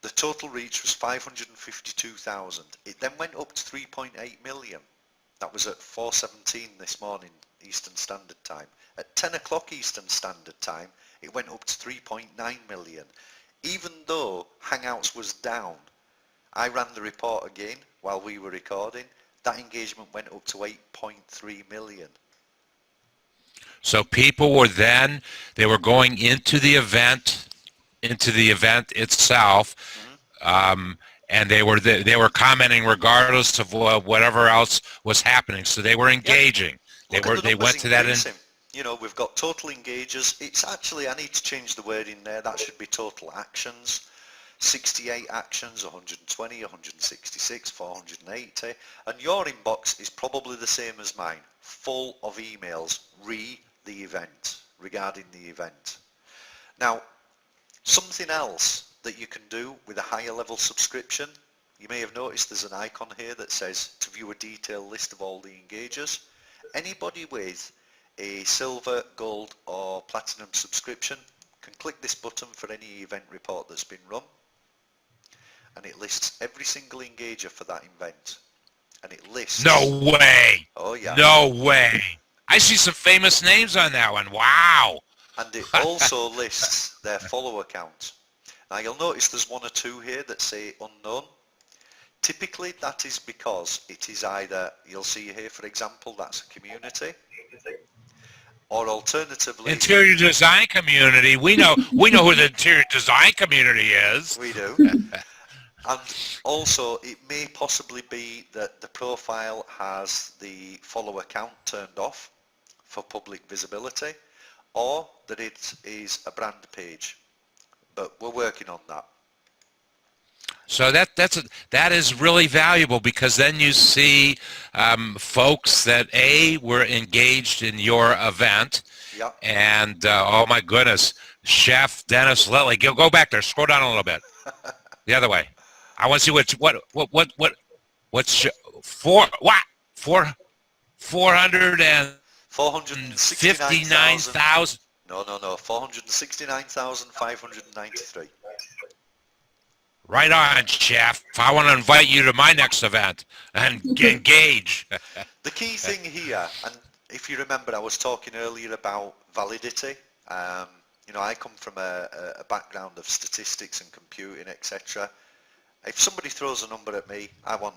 the total reach was 552,000. It then went up to 3.8 million. That was at 4:17 this morning Eastern Standard Time. At 10 o'clock Eastern Standard Time, it went up to 3.9 million. Even though Hangouts was down, I ran the report again while we were recording. That engagement went up to 8.3 million. So people were they were going into the event itself, and they were commenting regardless of whatever else was happening. So they were engaging. Yeah. They went to that end. You know, we've got total engagers. It's actually, I need to change the word in there. That should be total actions. 68 actions, 120, 166, 480. And your inbox is probably the same as mine, full of emails regarding the event. Now, something else that you can do with a higher level subscription, you may have noticed there's an icon here that says to view a detailed list of all the engagers. Anybody with a silver, gold or platinum subscription can click this button for any event report that's been run, and it lists every single engager for that event. And it lists... No way! Oh yeah. No way! I see some famous names on that one. Wow! And it also lists their follow account. Now you'll notice there's 1 or 2 here that say unknown. Typically that is because it is either, you'll see here for example, that's a community, or alternatively... Interior design community. We know who the interior design community is. We do. And also it may possibly be that the profile has the follow account turned off for public visibility, or that it is a brand page. But we're working on that. So that is really valuable, because then you see folks that were engaged in your event. Yep. And oh my goodness, Chef Dennis Lilly, go back there, scroll down a little bit, the other way. I want to see what's 459,000. No, 469,593. Right on, Chef. I want to invite you to my next event and engage. The key thing here, and if you remember, I was talking earlier about validity. You know, I come from a background of statistics and computing, etc. If somebody throws a number at me, I want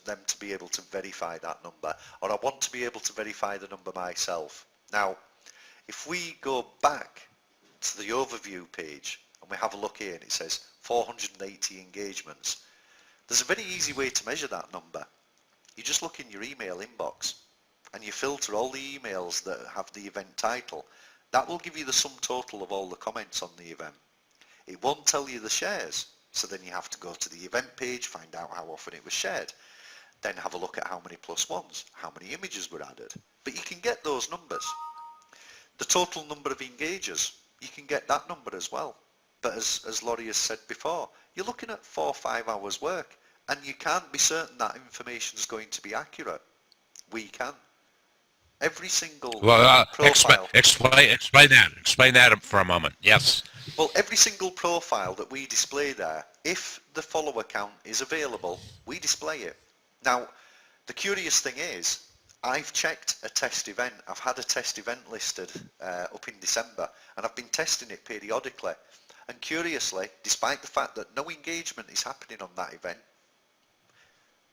them to be able to verify that number, or I want to be able to verify the number myself. Now, if we go back to the overview page and we have a look here and it says 480 engagements, there's a very easy way to measure that number. You just look in your email inbox and you filter all the emails that have the event title. That will give you the sum total of all the comments on the event. It won't tell you the shares, so then you have to go to the event page, find out how often it was shared, then have a look at how many +1s, how many images were added. But you can get those numbers. The total number of engagers, you can get that number as well. But as Laurie has said before, you're looking at 4 or 5 hours work, and you can't be certain that information is going to be accurate. We can. Every single Well, profile. explain that. Explain that for a moment. Yes. Well, every single profile that we display there, if the follower count is available, we display it. Now, the curious thing is, I've checked a test event. I've had a test event listed up in December, and I've been testing it periodically. And curiously, despite the fact that no engagement is happening on that event,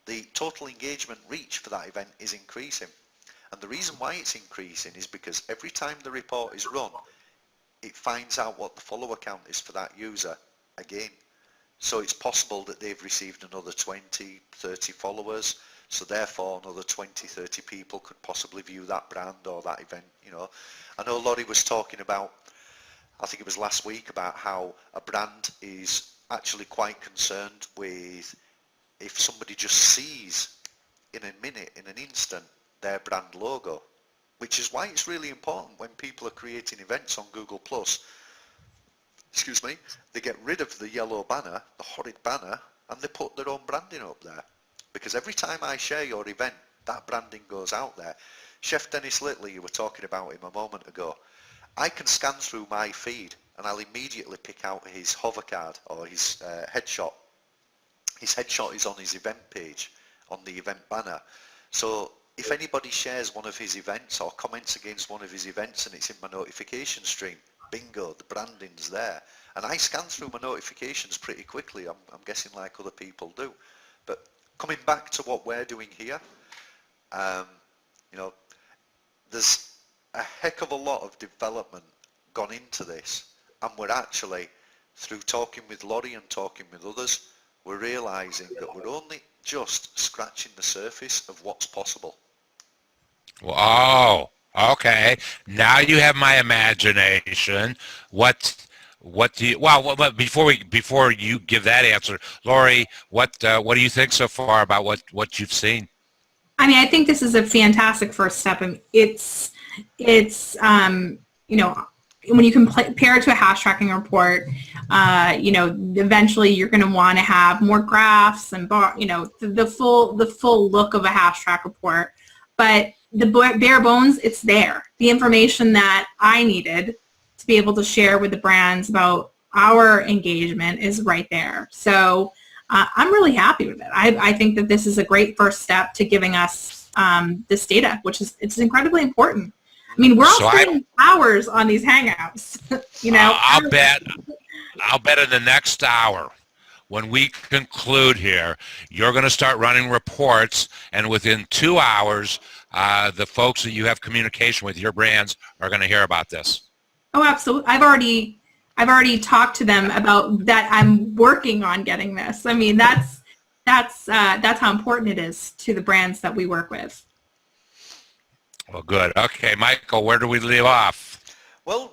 the total engagement reach for that event is increasing. And the reason why it's increasing is because every time the report is run, it finds out what the follower count is for that user again. So it's possible that they've received another 20, 30 followers. So therefore another 20, 30 people could possibly view that brand or that event, you know. I know Laurie was talking about, I think it was last week, about how a brand is actually quite concerned with if somebody just sees in a minute, in an instant, their brand logo, which is why it's really important when people are creating events on Google Plus, excuse me, they get rid of the yellow banner, the horrid banner, and they put their own branding up there. Because every time I share your event, that branding goes out there. Chef Dennis Litley, you were talking about him a moment ago, I can scan through my feed and I'll immediately pick out his hover card or his headshot. His headshot is on his event page, on the event banner. So if anybody shares one of his events or comments against one of his events and it's in my notification stream, bingo, the branding's there. And I scan through my notifications pretty quickly, I'm guessing like other people do. But coming back to what we're doing here, you know, there's a heck of a lot of development gone into this, and we're actually, through talking with Laurie and talking with others, we're realizing that we're only just scratching the surface of what's possible. Oh, okay. Now you have my imagination. What do you? Well, before you give that answer, Laurie, what do you think so far about what you've seen? I mean, I think this is a fantastic first step. And you know, when you compare it to a hash tracking report, you know, eventually you're going to want to have more graphs and you know, the full look of a hash track report. But the bare bones, it's there. The information that I needed to be able to share with the brands about our engagement is right there. So I'm really happy with it. I think that this is a great first step to giving us this data, which is, it's incredibly important. I mean, we're all spending hours on these Hangouts, you know. I'll bet in the next hour, when we conclude here, you're going to start running reports, and within 2 hours, the folks that you have communication with, your brands, are going to hear about this. Oh, absolutely. I've already talked to them about that. I'm working on getting this. I mean, that's how important it is to the brands that we work with. Well, good. Okay, Michael, where do we leave off? Well,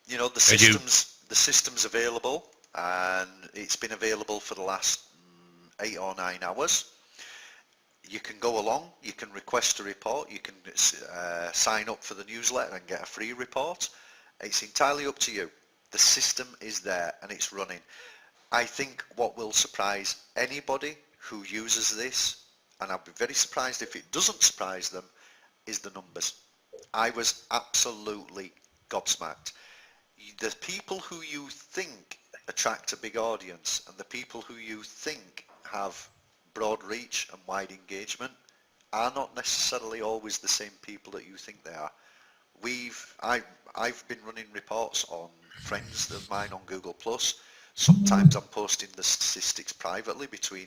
you know, the system's available, and it's been available for the last 8 or 9 hours. You can go along, you can request a report, you can sign up for the newsletter and get a free report. It's entirely up to you. The system is there and it's running. I think what will surprise anybody who uses this, and I'll be very surprised if it doesn't surprise them, is the numbers. I was absolutely gobsmacked. The people who you think attract a big audience and the people who you think have broad reach and wide engagement are not necessarily always the same people that you think they are. I've been running reports on friends of mine on Google Plus. Sometimes I'm posting the statistics privately between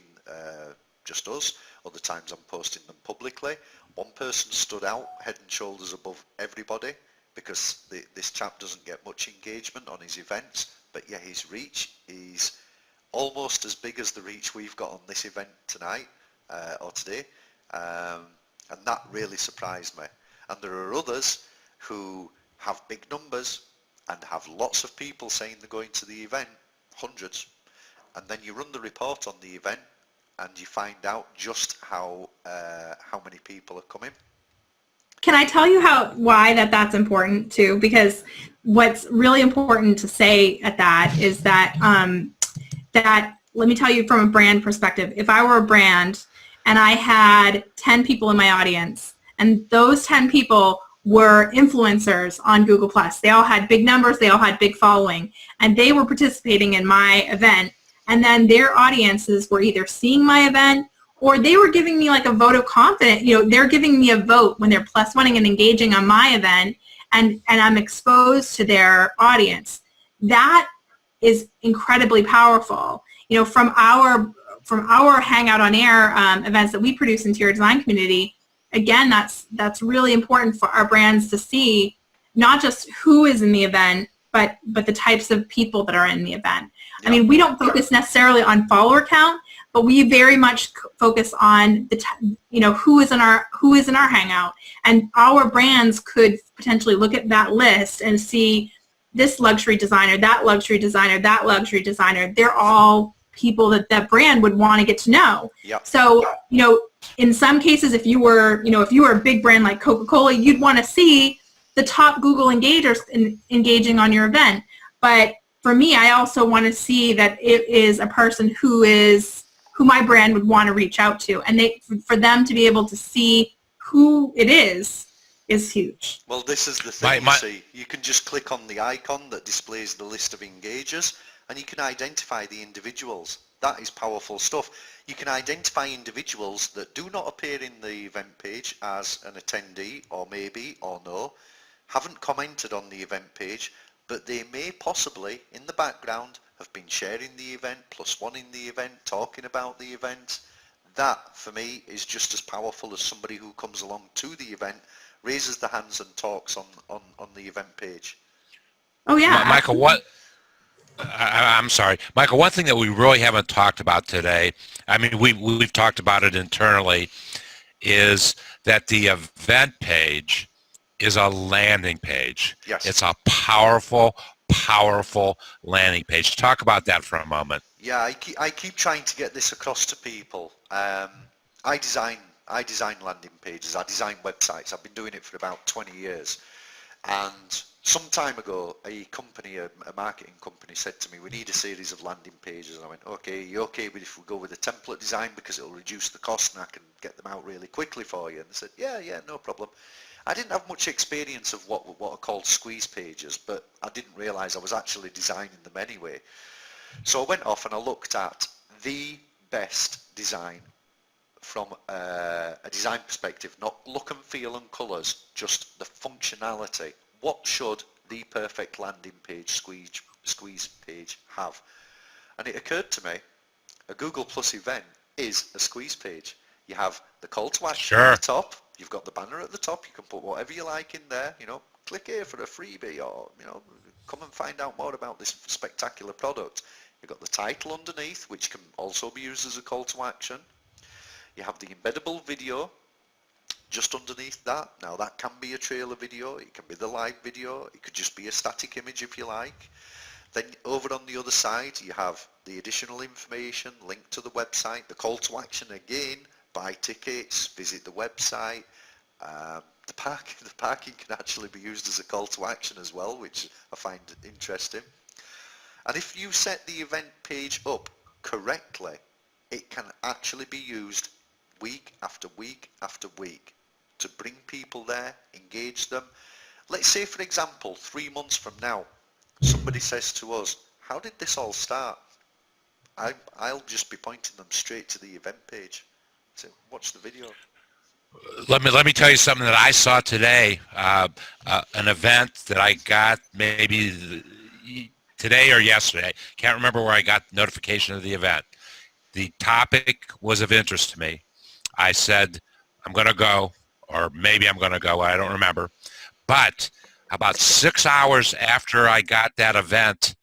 just us. Other times I'm posting them publicly. One person stood out head and shoulders above everybody because this chap doesn't get much engagement on his events, but yeah, his reach is almost as big as the reach we've got on this event tonight or today, and that really surprised me. And there are others who have big numbers and have lots of people saying they're going to the event, hundreds, and then you run the report on the event and you find out just how many people are coming. can I tell you why that's important too? Because what's really important to say at that is that that let me tell you from a brand perspective. If I were a brand and I had 10 people in my audience, and those 10 people were influencers on Google+. They all had big numbers, they all had big following, and they were participating in my event, and then their audiences were either seeing my event or they were giving me like a vote of confidence. They're giving me a vote when they're +1ing and engaging on my event, and I'm exposed to their audience. That is incredibly powerful. From our Hangout on Air events that we produce into your design community, again, that's really important for our brands to see, not just who is in the event, but the types of people that are in the event. I mean, we don't focus necessarily on follower count, but we very much focus on who is in our Hangout, and our brands could potentially look at that list and see this luxury designer, that luxury designer, that luxury designer. They're all people that brand would want to get to know. Yep. So, in some cases, if you were a big brand like Coca-Cola, you'd want to see the top Google engagers engaging on your event. But for me, I also want to see that it is a person who my brand would want to reach out to, and for them to be able to see who it is huge. Well, this is the thing, you see. You can just click on the icon that displays the list of engagers, and you can identify the individuals. That is powerful stuff. You can identify individuals that do not appear in the event page as an attendee, or maybe, or no, haven't commented on the event page, but they may possibly, in the background, have been sharing the event, +1ing the event, talking about the event. That, for me, is just as powerful as somebody who comes along to the event, raises their hands and talks on the event page. Oh, yeah. Michael, I'm sorry, Michael, one thing that we really haven't talked about today, I mean, we've talked about it internally, is that the event page is a landing page. Yes. It's a powerful landing page. Talk about that for a moment. Yeah, I keep trying to get this across to people. I design landing pages. I design websites. I've been doing it for about 20 years. And some time ago, a marketing company said to me, we need a series of landing pages. And I went, okay, you okay with if we go with a template design because it'll reduce the cost and I can get them out really quickly for you? And they said, yeah, no problem. I didn't have much experience of what are called squeeze pages, but I didn't realize I was actually designing them anyway. So I went off and I looked at the best design from a design perspective, not look and feel and colors, just the functionality. What should the perfect landing page squeeze page have? And it occurred to me, a Google Plus event is a squeeze page. You have the call to action at the top, you've got the banner at the top, you can put whatever you like in there, click here for a freebie, or come and find out more about this spectacular product. You've got the title underneath, which can also be used as a call to action. You have the embeddable video just underneath that. Now that can be a trailer video, it can be the live video, it could just be a static image if you like. Then over on the other side you have the additional information, link to the website, the call to action again, buy tickets, visit the website. The parking can actually be used as a call to action as well, which I find interesting. And if you set the event page up correctly, it can actually be used week after week after week to bring people there, engage them. Let's say, for example, 3 months from now, somebody says to us, how did this all start? I'll just be pointing them straight to the event page. So watch the video. Let me tell you something that I saw today, an event that I got maybe today or yesterday. Can't remember where I got notification of the event. The topic was of interest to me. I said, I'm going to go, or maybe I'm going to go, I don't remember. But about 6 hours after I got that event,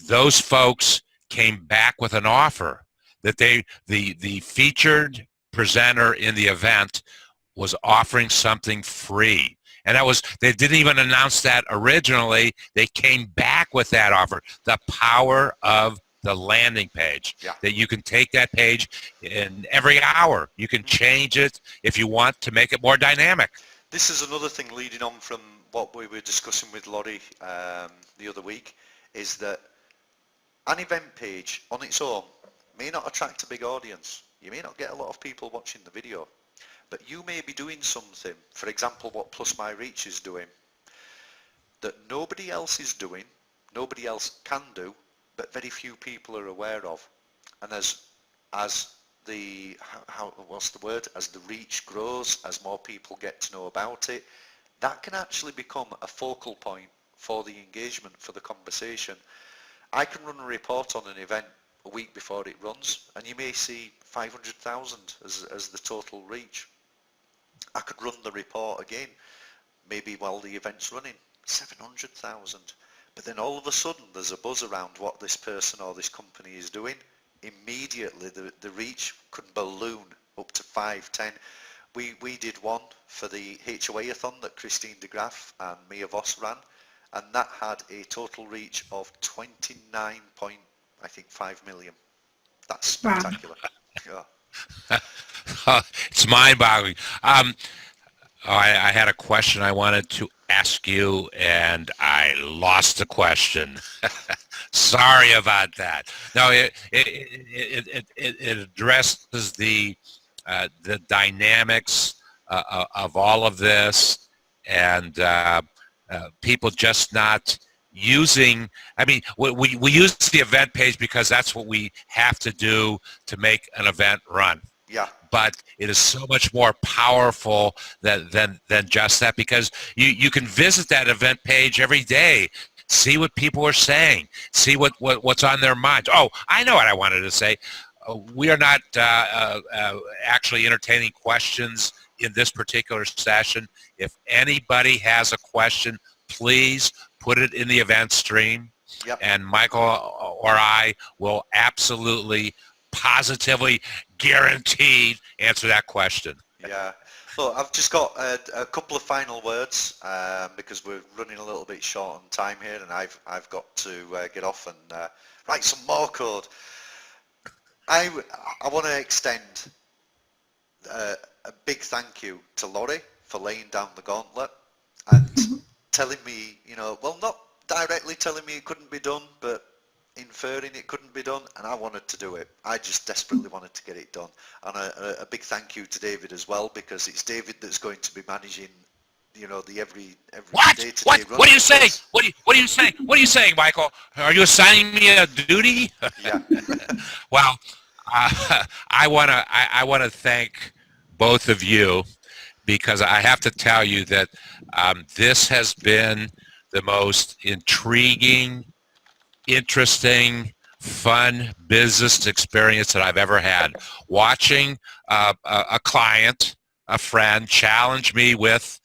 those folks came back with an offer that the featured presenter in the event was offering something free. And they didn't even announce that originally. They came back with that offer. The power of the landing page, that you can take that page in every hour. You can change it if you want to make it more dynamic. This is another thing leading on from what we were discussing with Laurie the other week, is that an event page on its own may not attract a big audience. You may not get a lot of people watching the video, but you may be doing something, for example what Plus My Reach is doing, that nobody else is doing, nobody else can do, but very few people are aware of. And as the, what's the word, as the reach grows, as more people get to know about it, that can actually become a focal point for the engagement, for the conversation. I can run a report on an event a week before it runs, and you may see 500,000 as the total reach. I could run the report again, maybe while the event's running, 700,000. But then all of a sudden there's a buzz around what this person or this company is doing. Immediately the reach could balloon up to 5, 10. We did one for the HOA-a-thon that Christine de Graaf and Mia Voss ran, and that had a total reach of 29.5 million. That's spectacular. Wow. Yeah. It's mind-boggling. I had a question I wanted to ask you, and I lost the question. Sorry about that. No, it addresses the dynamics of all of this, and people just not using. I mean, we use the event page because that's what we have to do to make an event run. Yeah. But it is so much more powerful than just that, because you can visit that event page every day, see what people are saying, see what's on their minds. Oh, I know what I wanted to say. We are not actually entertaining questions in this particular session. If anybody has a question, please put it in the event stream. Yep. And Michael or I will absolutely, positively, guaranteed answer that question. Yeah. Look, I've just got a couple of final words because we're running a little bit short on time here, and I've got to get off and write some more code. I want to extend a big thank you to Laurie for laying down the gauntlet and telling me, well, not directly telling me it couldn't be done, but inferring it couldn't be done, and I wanted to do it. I just desperately wanted to get it done. And a big thank you to David as well, because it's David that's going to be managing, the every day-to-day run. What are you saying? What are you saying? What are you saying, Michael? Are you assigning me a duty? Yeah. Well, I wanna thank both of you, because I have to tell you that this has been the most intriguing, interesting, fun business experience that I've ever had. Watching a client, a friend, challenge me with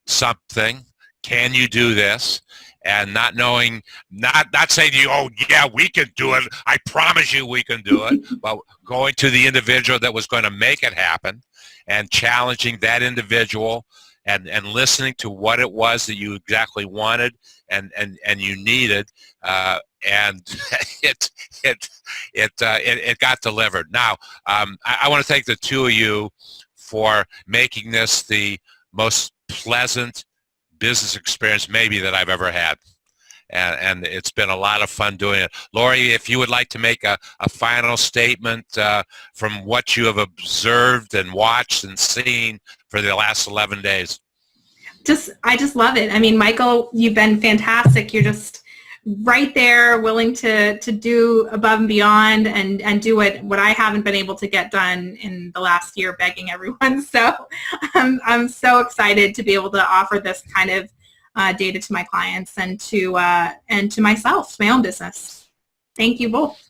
something, can you do this? And not knowing, not saying to you, oh yeah, we can do it, I promise you we can do it, but going to the individual that was going to make it happen and challenging that individual and listening to what it was that you exactly wanted and you needed, and it got delivered. Now, I want to thank the two of you for making this the most pleasant business experience maybe that I've ever had. And it's been a lot of fun doing it. Laurie, if you would like to make a final statement from what you have observed and watched and seen for the last 11 days. I just love it. I mean, Michael, you've been fantastic. You're just right there, willing to do above and beyond and do what I haven't been able to get done in the last year, begging everyone. So I'm so excited to be able to offer this kind of data to my clients and to myself, my own business. Thank you both.